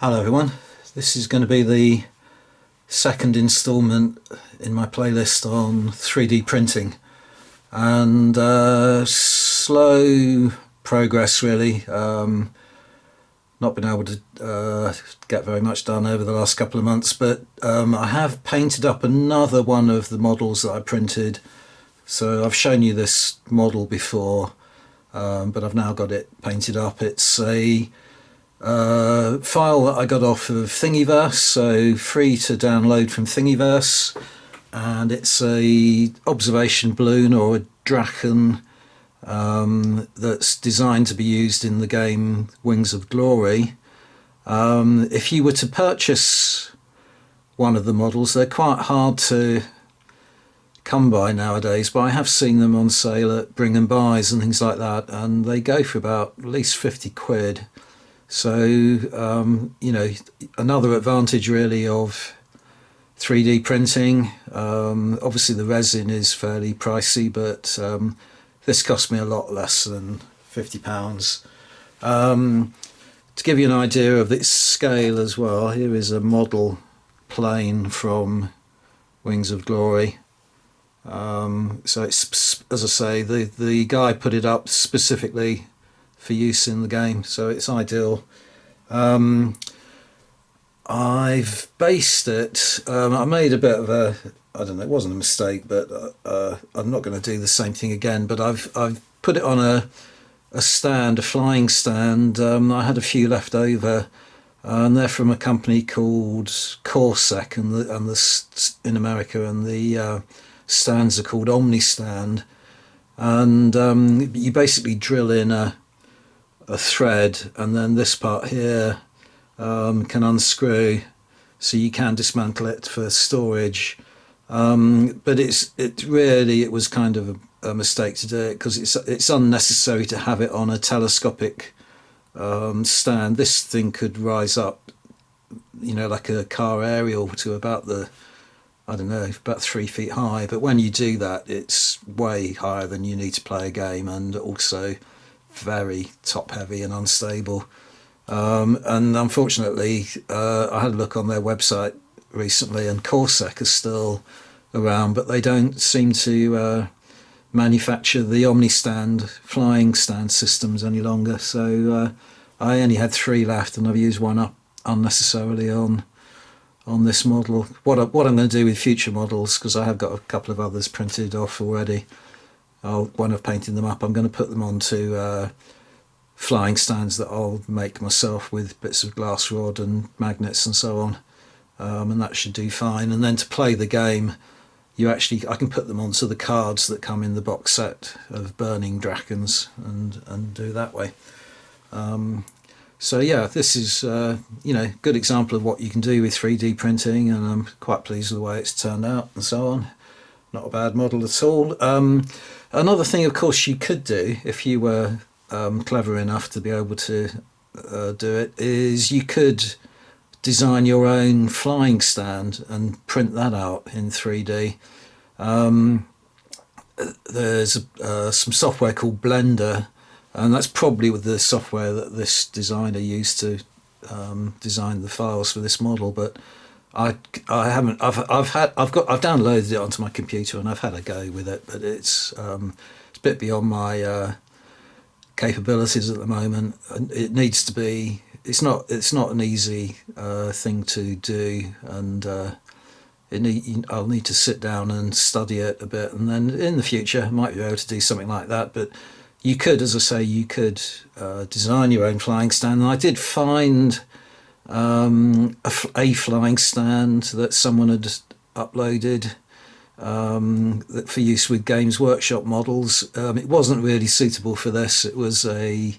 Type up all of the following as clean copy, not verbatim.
Hello everyone, this is going to be the second instalment in my playlist on 3D printing and slow progress really. Not been able to get very much done over the last couple of months, but I have painted up another one of the models that I printed. So I've shown you this model before, but I've now got it painted up. It's a file that I got off of Thingiverse, so free to download from Thingiverse, and it's a observation balloon or a Draken that's designed to be used in the game Wings of Glory. If you were to purchase one of the models, they're quite hard to come by nowadays, but I have seen them on sale at Bring and Buys and things like that, and they go for about at least 50 quid. So, another advantage really of 3D printing. Obviously the resin is fairly pricey, but this cost me a lot less than £50. To give you an idea of its scale as well, here is a model plane from Wings of Glory. So it's, as I say, the guy put it up specifically for use in the game, so it's ideal. I've based it, I made a bit of a, I don't know, it wasn't a mistake, but I'm not going to do the same thing again, but I've put it on a stand, a flying stand. I had a few left over, and they're from a company called Corsac, and in America, and the stands are called Omnistand, and you basically drill in a thread, and then this part here can unscrew, so you can dismantle it for storage. But it was kind of a mistake to do it, because it's unnecessary to have it on a telescopic stand. This thing could rise up, like a car aerial to about about 3 feet high. But when you do that, it's way higher than you need to play a game, and also very top heavy and unstable. And unfortunately, I had a look on their website recently, and Corsac is still around, but they don't seem to manufacture the Omnistand flying stand systems any longer. So I only had 3 left, and I've used one up unnecessarily on this model. What I'm going to do with future models, because I have got a couple of others printed off already, when I've painted them up, I'm going to put them onto flying stands that I'll make myself with bits of glass rod and magnets and so on, and that should do fine. And then to play the game, I can put them onto the cards that come in the box set of Burning Drakens and do that way. So yeah, this is good example of what you can do with 3D printing, and I'm quite pleased with the way it's turned out and so on. Not a bad model at all. Another thing, of course, you could do if you were clever enough to be able to do it, is you could design your own flying stand and print that out in 3D. There's some software called Blender, and that's probably with the software that this designer used to design the files for this model. But I've downloaded it onto my computer and I've had a go with it, but it's a bit beyond my capabilities at the moment. It needs to be. It's not an easy thing to do, and I'll need to sit down and study it a bit, and then in the future I might be able to do something like that. But you could, as I say, design your own flying stand. And I did find a flying stand that someone had uploaded for use with Games Workshop models. It wasn't really suitable for this. It was a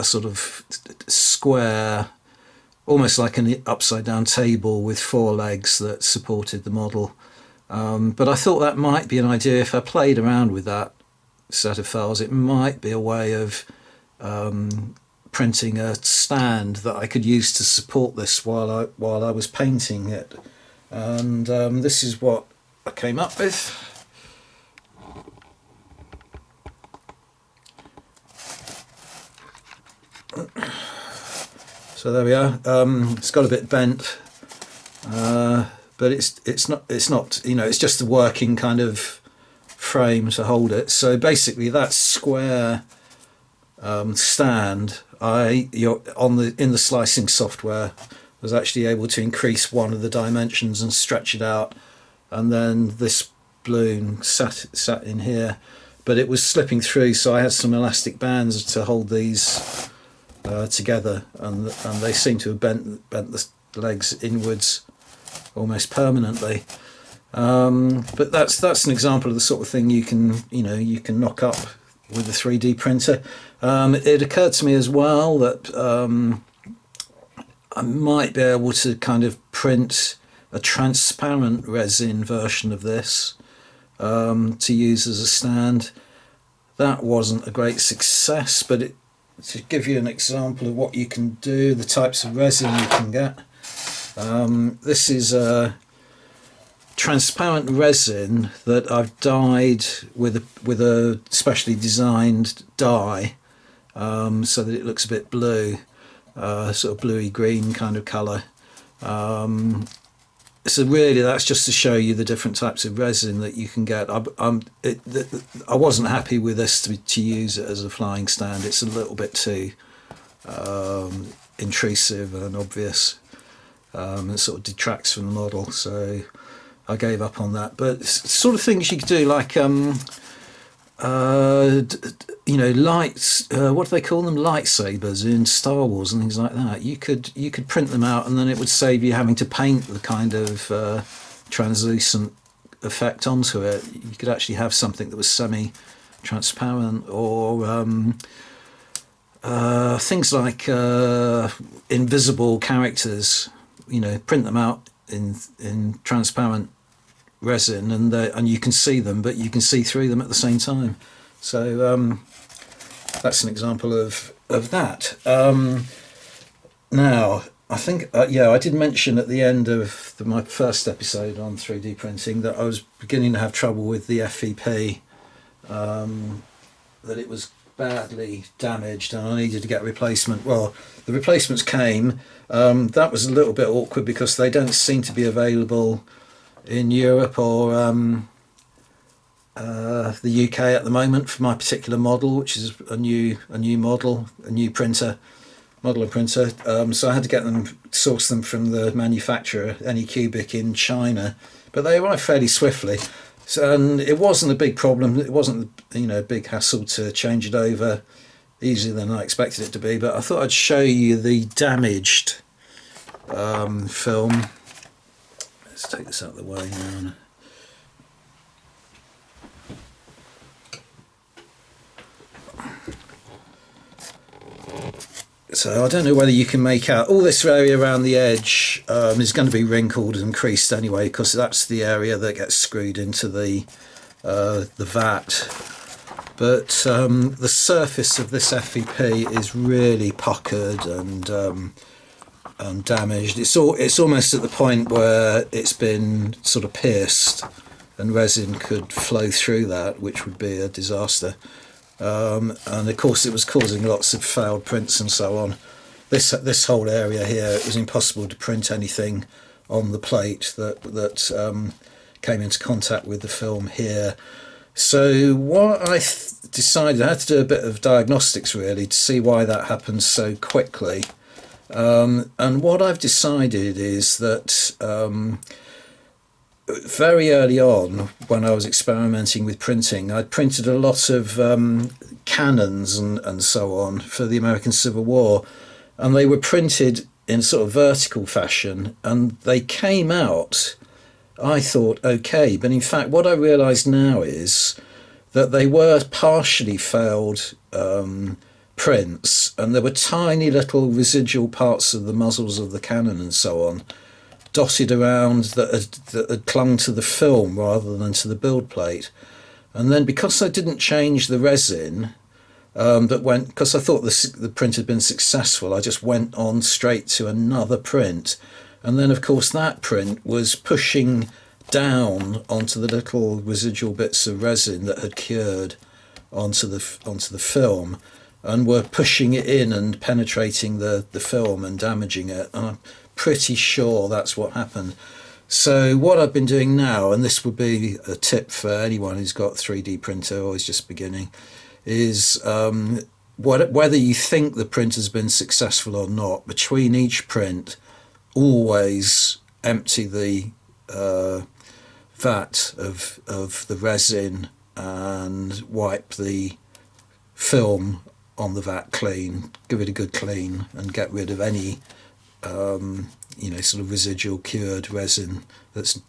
sort of square, almost like an upside down table with 4 legs that supported the model. But I thought that might be an idea. If I played around with that set of files, it might be a way of printing a stand that I could use to support this while I was painting it. And this is what I came up with. So there we are. It's got a bit bent, but it's not it's just a working kind of frame to hold it. So basically, that square stand, in the slicing software, was actually able to increase one of the dimensions and stretch it out, and then this balloon sat in here, but it was slipping through, so I had some elastic bands to hold these together, and they seem to have bent the legs inwards almost permanently. But that's an example of the sort of thing you can knock up with a 3D printer. It occurred to me as well that I might be able to kind of print a transparent resin version of this to use as a stand. That wasn't a great success, but to give you an example of what you can do, the types of resin you can get. This is a transparent resin that I've dyed with a specially designed dye, so that it looks a bit blue, sort of bluey green kind of colour. So really, that's just to show you the different types of resin that you can get. I wasn't happy with this to use it as a flying stand. It's a little bit too intrusive and obvious. It sort of detracts from the model, so I gave up on that. But sort of things you could do, like lights. What do they call them? Lightsabers in Star Wars and things like that. You could print them out, and then it would save you having to paint the kind of translucent effect onto it. You could actually have something that was semi-transparent, or things like invisible characters. Print them out in transparent resin, and you can see them, but you can see through them at the same time. So that's an example of that. Now, I think I did mention at the end of my first episode on 3D printing that I was beginning to have trouble with the FEP, that it was badly damaged and I needed to get a replacement. Well, the replacements came. That was a little bit awkward because they don't seem to be available in Europe or the UK at the moment for my particular model, which is a new model, a new printer, modeler printer. So I had to source them from the manufacturer, Anycubic in China, but they arrived fairly swiftly. So, and it wasn't a big problem. It wasn't a big hassle to change it over, easier than I expected it to be. But I thought I'd show you the damaged film. Let's take this out of the way now. So I don't know whether you can make out all this area around the edge is going to be wrinkled and creased anyway, because that's the area that gets screwed into the vat. But the surface of this FEP is really puckered and damaged. It's almost at the point where it's been sort of pierced, and resin could flow through that, which would be a disaster. And of course it was causing lots of failed prints and so on. This whole area here, it was impossible to print anything on the plate that came into contact with the film here. So what I decided, I had to do a bit of diagnostics really to see why that happened so quickly. And what I've decided is that very early on, when I was experimenting with printing, I'd printed a lot of cannons and so on for the American Civil War, and they were printed in sort of vertical fashion, and they came out, I thought, okay, but in fact what I realised now is that they were partially failed prints, and there were tiny little residual parts of the muzzles of the cannon and so on dotted around that had clung to the film rather than to the build plate. And then because I didn't change the resin, because I thought the print had been successful, I just went on straight to another print. And then of course that print was pushing down onto the little residual bits of resin that had cured onto the film. and were pushing it in and penetrating the film and damaging it. And I'm pretty sure that's what happened. So what I've been doing now, and this would be a tip for anyone who's got a 3D printer or is just beginning, is whether you think the printer's been successful or not, between each print, always empty the vat of the resin and wipe the film on the vat clean, give it a good clean, and get rid of any sort of residual cured resin that's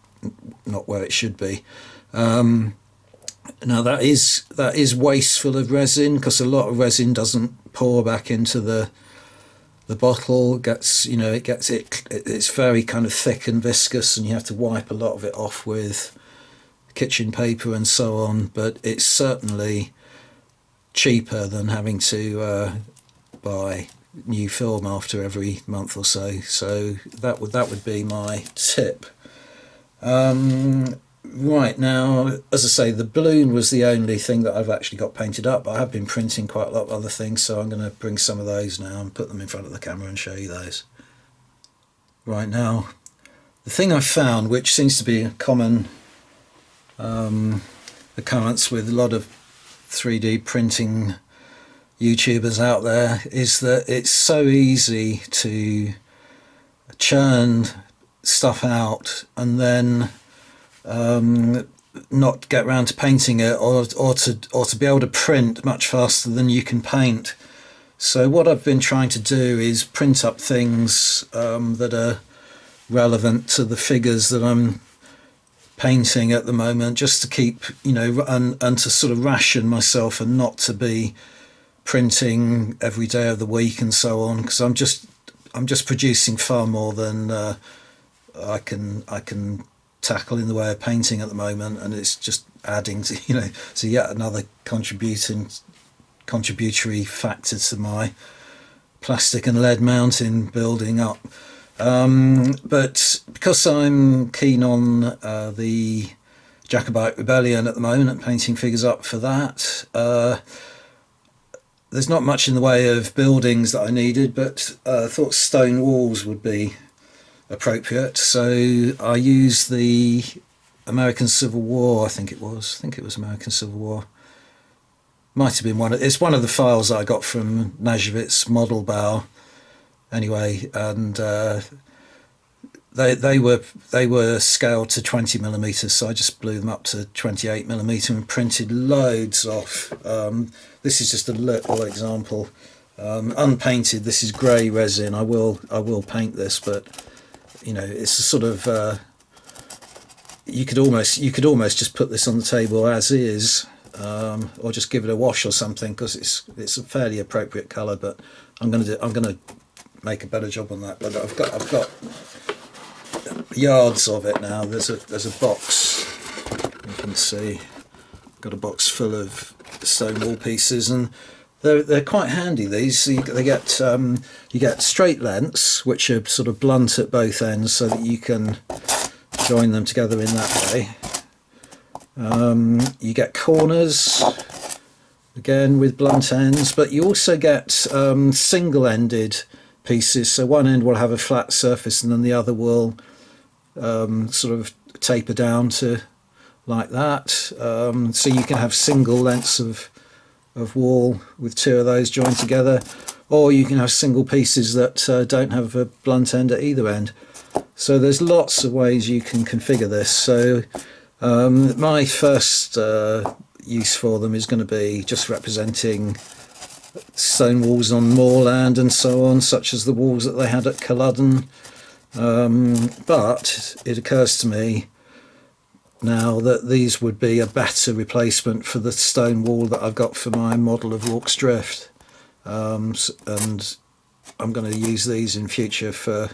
not where it should be. Now that is wasteful of resin, because a lot of resin doesn't pour back into the bottle. It's very kind of thick and viscous, and you have to wipe a lot of it off with kitchen paper and so on. But it's certainly cheaper than having to buy new film after every month or so. So that would be my tip. Right, now, as I say, the balloon was the only thing that I've actually got painted up. I have been printing quite a lot of other things, so I'm going to bring some of those now and put them in front of the camera and show you those. Right, now, the thing I've found, which seems to be a common occurrence with a lot of 3D printing YouTubers out there, is that it's so easy to churn stuff out and then not get around to painting it, or to be able to print much faster than you can paint. So what I've been trying to do is print up things that are relevant to the figures that I'm painting at the moment, just to keep, and to sort of ration myself and not to be printing every day of the week and so on, because I'm just producing far more than I can tackle in the way of painting at the moment, and it's just adding to to yet another contributory factor to my plastic and lead mountain building up. But because I'm keen on the Jacobite Rebellion at the moment and painting figures up for that, there's not much in the way of buildings that I needed, but I thought stone walls would be appropriate. So I used the American Civil War, I think it was American Civil War. Might have been it's one of the files that I got from Nazhevitz Model Bow anyway, and they were scaled to 20 millimeters, so I just blew them up to 28 millimeter and printed loads off. This is just a little example, unpainted. This is grey resin. I will paint this, but it's a sort of you could almost just put this on the table as is, or just give it a wash or something, because it's a fairly appropriate colour. But I'm gonna make a better job on that. But I've got yards of it now. There's a box, you can see, got a box full of stone wall pieces, and they're quite handy. These you get straight lengths, which are sort of blunt at both ends, so that you can join them together in that way. You get corners, again with blunt ends, but you also get single-ended pieces. So one end will have a flat surface, and then the other will sort of taper down to like that. So you can have single lengths of wall with two of those joined together, or you can have single pieces that don't have a blunt end at either end. So there's lots of ways you can configure this. So my first use for them is going to be just representing stone walls on moorland and so on, such as the walls that they had at Culloden. But it occurs to me now that these would be a better replacement for the stone wall that I've got for my model of Rorke's Drift, and I'm going to use these in future for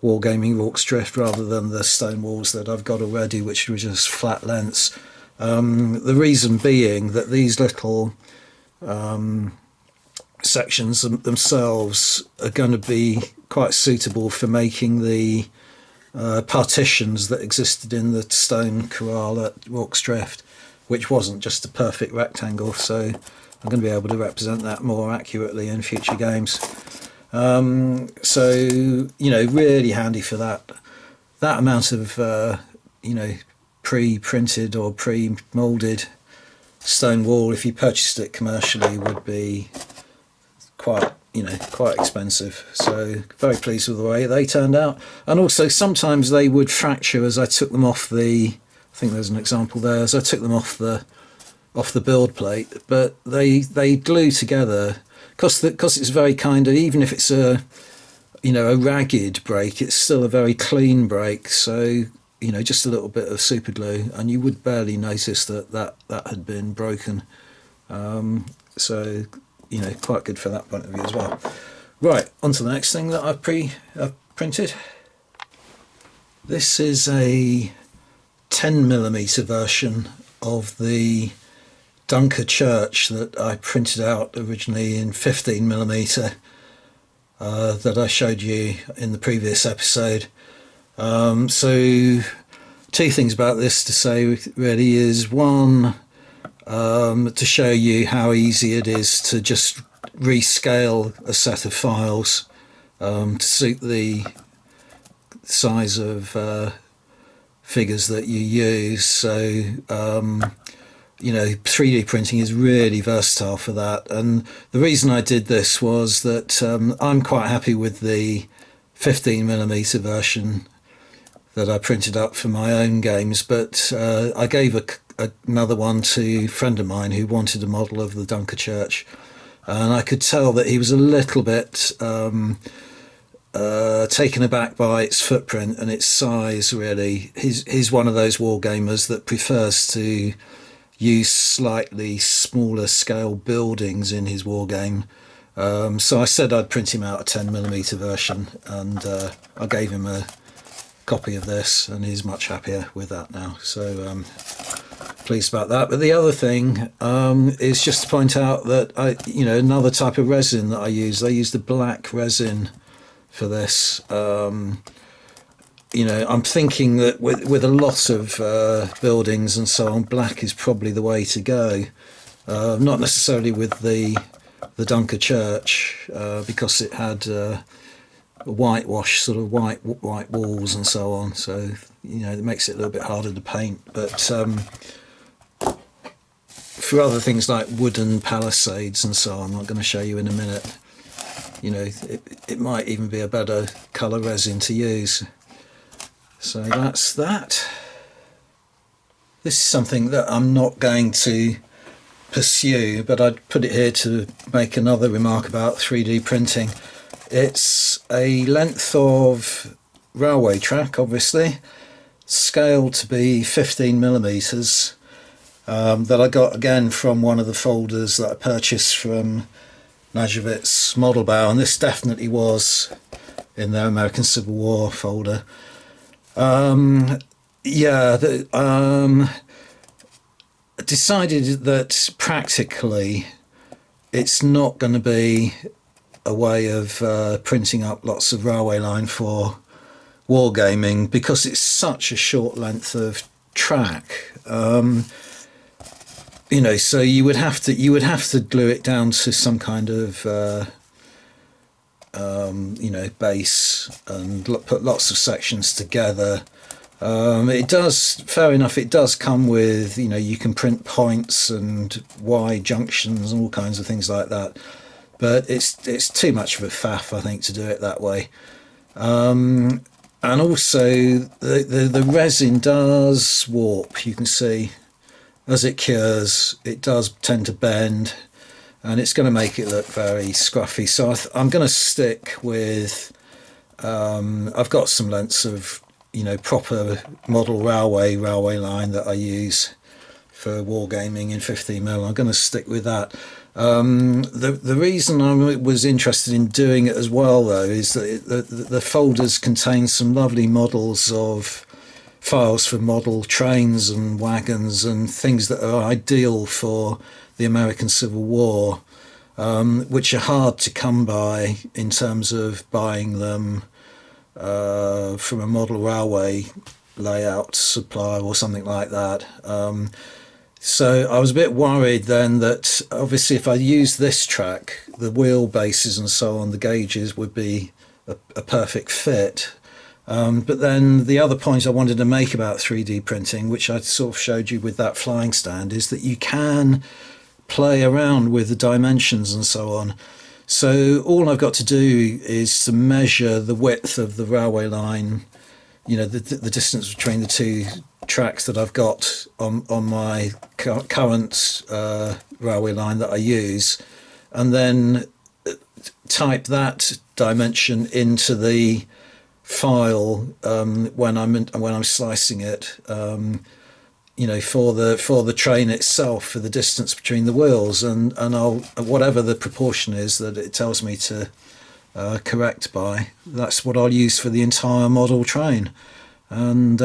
wargaming Rorke's Drift rather than the stone walls that I've got already, which were just flat lengths. The reason being that these little sections themselves are going to be quite suitable for making the partitions that existed in the stone corral at Rorke's Drift, which wasn't just a perfect rectangle. So I'm going to be able to represent that more accurately in future games. So, you know, really handy for that amount of, you know, pre-printed or pre-molded stone wall. If you purchased it commercially, would be quite, you know, quite expensive. So very pleased with the way they turned out. And also sometimes they would fracture as I took them off the, I think there's an example there, as I took them off the build plate, but they glue together because it's very kind of, even if it's a, you know, a ragged break, it's still a very clean break. So, you know, just a little bit of super glue and you would barely notice that had been broken. So, you know, quite good for that point of view as well. Right, on to the next thing that I've printed. This is a 10mm version of the Dunker Church that I printed out originally in 15mm that I showed you in the previous episode. So two things about this to say really is, one, to show you how easy it is to just rescale a set of files to suit the size of figures that you use. So you know, 3D printing is really versatile for that. And the reason I did this was that I'm quite happy with the 15mm version that I printed up for my own games, but I gave another one to a friend of mine who wanted a model of the Dunker Church, and I could tell that he was a little bit taken aback by its footprint and its size. Really, he's one of those war gamers that prefers to use slightly smaller scale buildings in his war game. So I said I'd print him out a 10mm version, and I gave him a copy of this, and he's much happier with that now. So pleased about that. But the other thing is just to point out that you know, another type of resin that I use the black resin for this. You know, I'm thinking that with a lot of buildings and so on, black is probably the way to go. Not necessarily with the Dunker Church, because it had whitewash, sort of white walls and so on. So, you know, it makes it a little bit harder to paint. But for other things like wooden palisades and so on, I'm going to show you in a minute, you know, it might even be a better colour resin to use. So that's that. This is something that I'm not going to pursue, but I'd put it here to make another remark about 3D printing. It's a length of railway track, obviously, scaled to be 15mm, that I got again from one of the folders that I purchased from Najovitz Model Bow, and this definitely was in their American Civil War folder. Decided that practically it's not going to be a way of printing up lots of railway line for wargaming, because it's such a short length of track. You know, so you would have to glue it down to some kind of you know, base and put lots of sections together. It does, fair enough, it does come with, you know, you can print points and Y junctions and all kinds of things like that, but it's too much of a faff, I think, to do it that way. And also the resin does warp. You can see as it cures, it does tend to bend, and it's going to make it look very scruffy. So I'm going to stick with, I've got some lengths of, you know, proper model railway line that I use for wargaming in 15mm. I'm going to stick with that. The reason I was interested in doing it as well, though, is that the folders contain some lovely models of files for model trains and wagons and things that are ideal for the American Civil War, which are hard to come by in terms of buying them from a model railway layout supplier or something like that. So I was a bit worried then that obviously if I use this track, the wheel bases and so on, the gauges would be a perfect fit. But then the other point I wanted to make about 3D printing, which I sort of showed you with that flying stand, is that you can play around with the dimensions and so on. So all I've got to do is to measure the width of the railway line, the distance between the two tracks that I've got on my current railway line that I use, and then type that dimension into the file when I'm slicing it, for the train itself, for the distance between the wheels, and I'll, whatever the proportion is that it tells me to correct by, that's what I'll use for the entire model train, and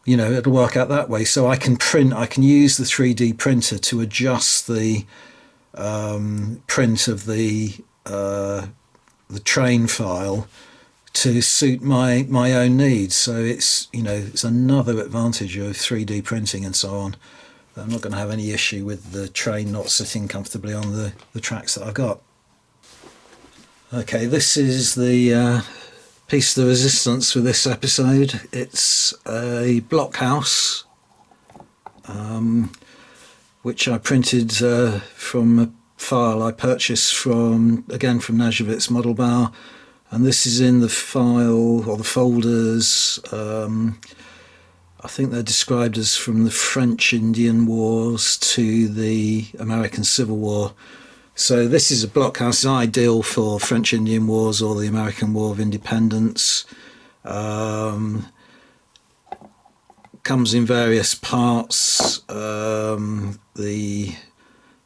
it'll work out that way. So I can use the 3D printer to adjust the print of the train file to suit my own needs. So it's another advantage of 3D printing and so on. I'm not going to have any issue with the train not sitting comfortably on the tracks that I've got. Okay, this is the piece of the resistance for this episode. It's a Blockhouse, which I printed from a file I purchased from Nazhevitz Model Bar. And this is in the file, or the folders, I think they're described as from the French Indian Wars to the American Civil War. So this is a Blockhouse, ideal for French Indian Wars or the American War of Independence. Comes in various parts. The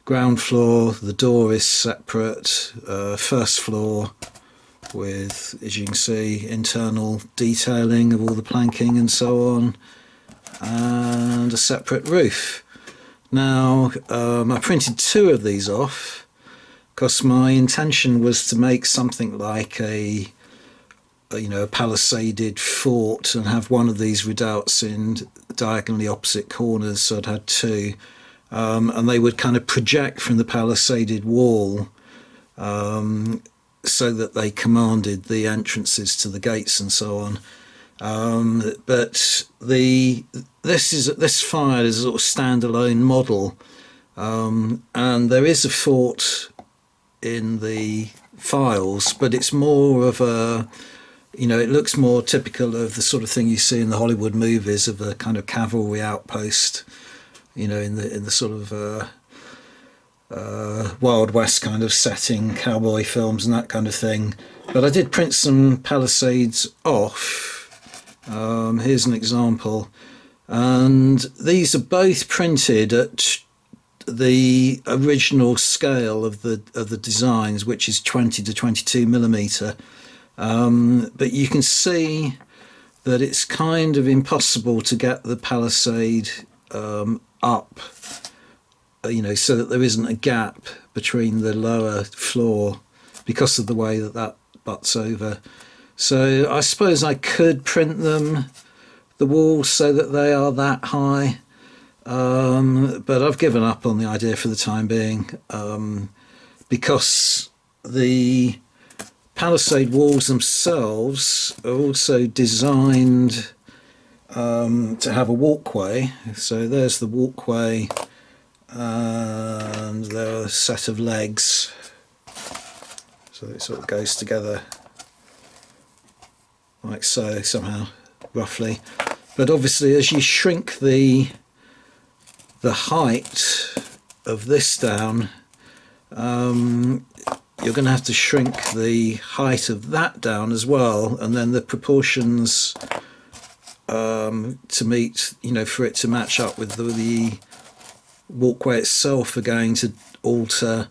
ground floor, the door is separate. First floor, with, as you can see, internal detailing of all the planking and so on, and a separate roof. Now, I printed two of these off because my intention was to make something like a palisaded fort and have one of these redoubts in diagonally opposite corners, so I'd had two, and they would kind of project from the palisaded wall, so that they commanded the entrances to the gates and so on. But this file is a sort of standalone model, and there is a fort in the files, but it's more of a, it looks more typical of the sort of thing you see in the Hollywood movies of a kind of cavalry outpost, in the sort of Wild West kind of setting, cowboy films and that kind of thing. But I did print some palisades off. Here's an example, and these are both printed at the original scale of the designs, which is 20 to 22 millimeter. But you can see that it's kind of impossible to get the palisade up, so that there isn't a gap between the lower floor because of the way that butts over. So I suppose I could print the walls so that they are that high, but I've given up on the idea for the time being, because the palisade walls themselves are also designed to have a walkway. So there's the walkway, and there are a set of legs, so it sort of goes together like so, somehow, roughly. But obviously, as you shrink the height of this down, you're going to have to shrink the height of that down as well, and then the proportions to meet, for it to match up with the walkway itself are going to alter.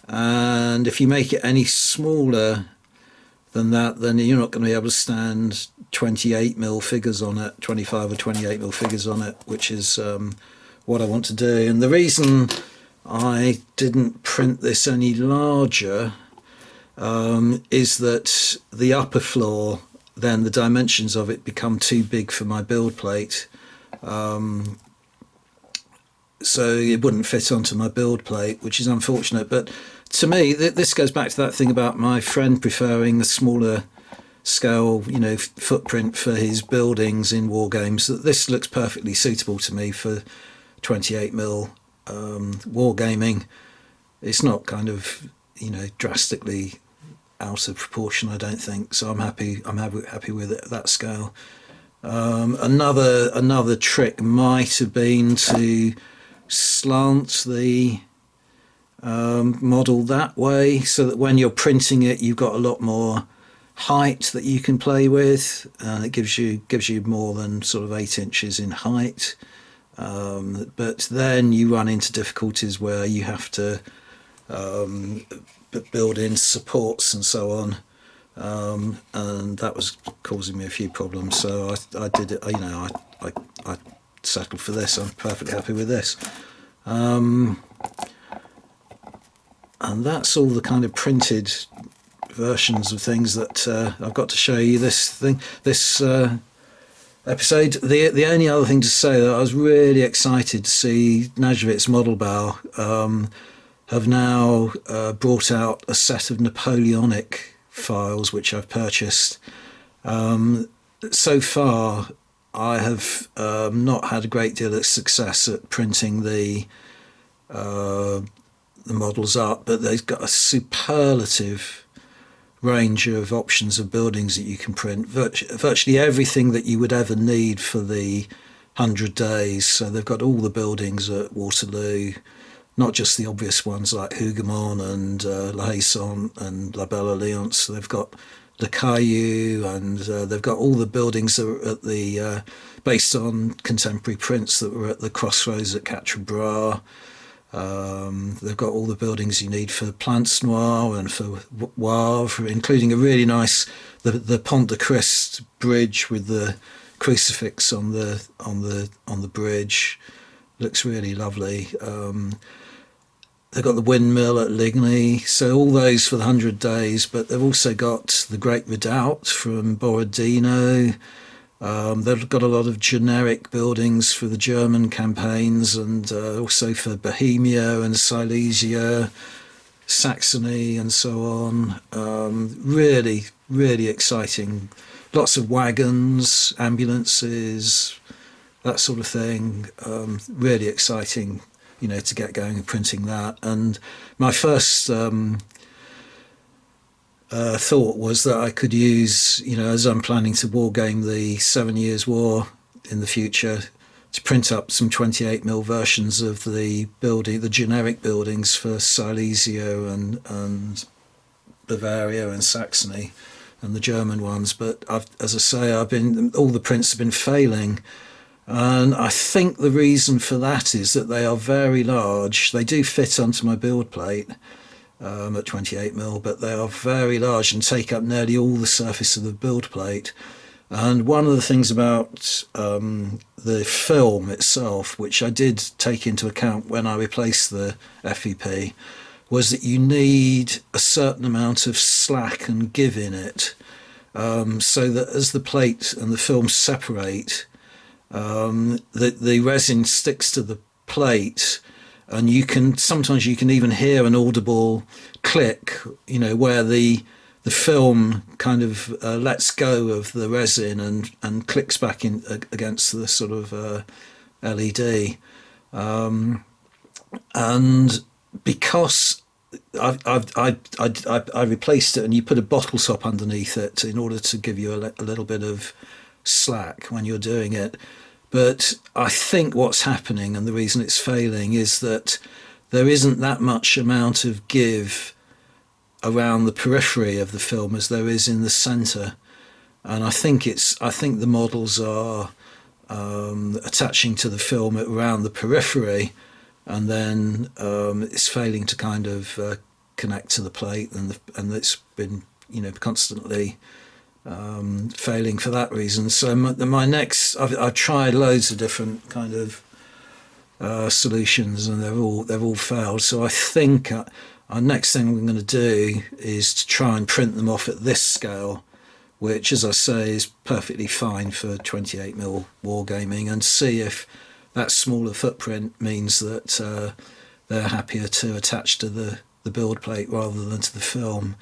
And if you make it any smaller than that, then you're not going to be able to stand 28mm figures on it, 25 or 28mm figures on it, which is what I want to do. And the reason I didn't print this any larger is that the upper floor, then the dimensions of it become too big for my build plate. so it wouldn't fit onto my build plate, which is unfortunate. But to me, this goes back to that thing about my friend preferring the smaller scale, footprint for his buildings in war games. That this looks perfectly suitable to me for 28mm war gaming. It's not kind of drastically out of proportion, I don't think. So I'm happy with it at that scale. Another trick might have been to slant the model that way, so that when you're printing it, you've got a lot more height that you can play with, and it gives you more than sort of 8 inches in height. But then you run into difficulties where you have to build in supports and so on, and that was causing me a few problems. So I did it. I settled for this. I'm perfectly happy with this. And that's all the kind of printed versions of things that I've got to show you this episode. The only other thing to say that I was really excited to see Najvit's Model Bow have now brought out a set of Napoleonic files which I've purchased. So far I have not had a great deal of success at printing the models up, but they've got a superlative range of options of buildings that you can print, virtually everything that you would ever need for the 100 days. So they've got all the buildings at Waterloo, not just the obvious ones like Hougoumont and La Haye-Sainte and La Belle Alliance. They've got Le Caillou, and they've got all the buildings that were at the based on contemporary prints that were at the Crossroads at Quatre Bras. They've got all the buildings you need for Plantes Noires and for Wavre, including a really nice the Pont de Christ bridge with the crucifix on the bridge. Looks really lovely. They've got the windmill at Ligny, so all those for the 100 days. But they've also got the Great Redoubt from Borodino. They've got a lot of generic buildings for the German campaigns, and also for Bohemia and Silesia, Saxony and so on. Really, really exciting. Lots of wagons, ambulances, that sort of thing. Really exciting, to get going and printing that. And my first thought was that I could use, as I'm planning to wargame the 7 Years' War in the future, to print up some 28mm versions of the generic buildings for Silesia and Bavaria and Saxony, and the German ones. But as I say, all the prints have been failing. And I think the reason for that is that they are very large. They do fit onto my build plate at 28mm, but they are very large and take up nearly all the surface of the build plate. And one of the things about the film itself, which I did take into account when I replaced the FEP, was that you need a certain amount of slack and give in it, so that as the plate and the film separate, the resin sticks to the plate, and sometimes you can even hear an audible click, where the film kind of lets go of the resin and clicks back in against the sort of LED, and because I replaced it, and you put a bottle top underneath it in order to give you a little bit of slack when you're doing it. But I think what's happening, and the reason it's failing, is that there isn't that much amount of give around the periphery of the film as there is in the centre. And I think the models are attaching to the film around the periphery, and then it's failing to kind of connect to the plate, and it's been constantly failing for that reason. So my next, I've tried loads of different kind of solutions, and they've all failed. So I think our next thing we're going to do is to try and print them off at this scale, which, as I say, is perfectly fine for 28mm wargaming, and see if that smaller footprint means that they're happier to attach to the build plate rather than to the film.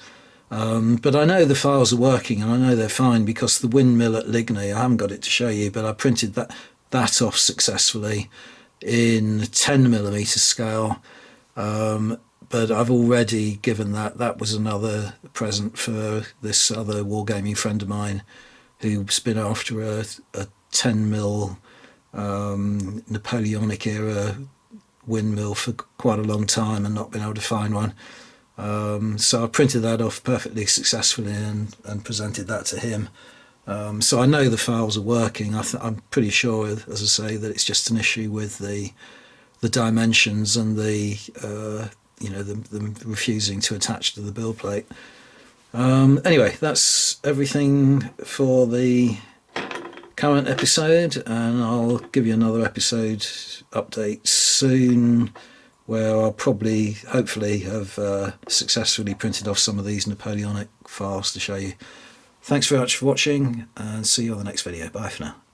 But I know the files are working, and I know they're fine, because the windmill at Ligny, I haven't got it to show you, but I printed that off successfully in 10mm scale. But I've already given that was another present for this other wargaming friend of mine who's been after a 10mm Napoleonic era windmill for quite a long time and not been able to find one. So I printed that off perfectly successfully and presented that to him. So I know the files are working. I'm pretty sure, as I say, that it's just an issue with the dimensions and the them refusing to attach to the build plate. Anyway, that's everything for the current episode, and I'll give you another episode update soon, where I'll probably, hopefully, have successfully printed off some of these Napoleonic files to show you. Thanks very much for watching, and see you on the next video. Bye for now.